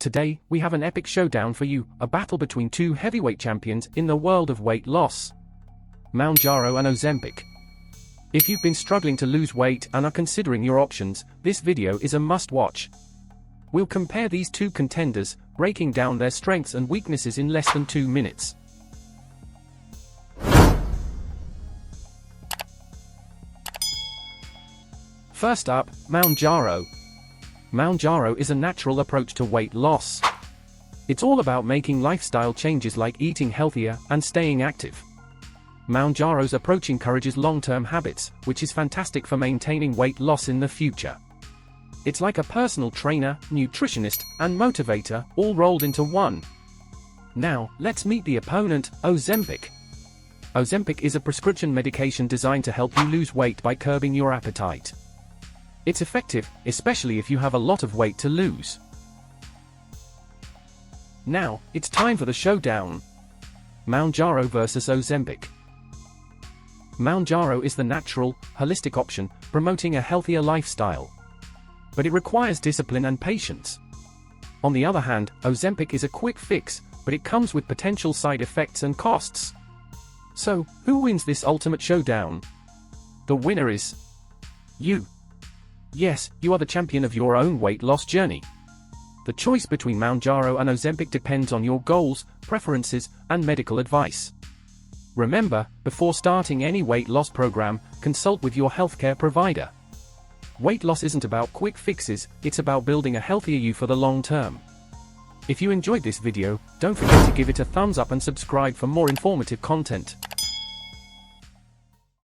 Today, we have an epic showdown for you, a battle between two heavyweight champions in the world of weight loss. Mounjaro and Ozempic. If you've been struggling to lose weight and are considering your options, this video is a must-watch. We'll compare these two contenders, breaking down their strengths and weaknesses in less than 2 minutes. First up, Mounjaro. Mounjaro is a natural approach to weight loss. It's all about making lifestyle changes like eating healthier and staying active. Mounjaro's approach encourages long-term habits, which is fantastic for maintaining weight loss in the future. It's like a personal trainer, nutritionist, and motivator, all rolled into one. Now, let's meet the opponent, Ozempic. Ozempic is a prescription medication designed to help you lose weight by curbing your appetite. It's effective, especially if you have a lot of weight to lose. Now, it's time for the showdown. Mounjaro versus Ozempic. Mounjaro is the natural, holistic option, promoting a healthier lifestyle. But it requires discipline and patience. On the other hand, Ozempic is a quick fix, but it comes with potential side effects and costs. So, who wins this ultimate showdown? The winner is you. Yes, you are the champion of your own weight loss journey. The choice between Mounjaro and Ozempic depends on your goals, preferences, and medical advice. Remember, before starting any weight loss program, consult with your healthcare provider. Weight loss isn't about quick fixes, it's about building a healthier you for the long term. If you enjoyed this video, don't forget to give it a thumbs up and subscribe for more informative content.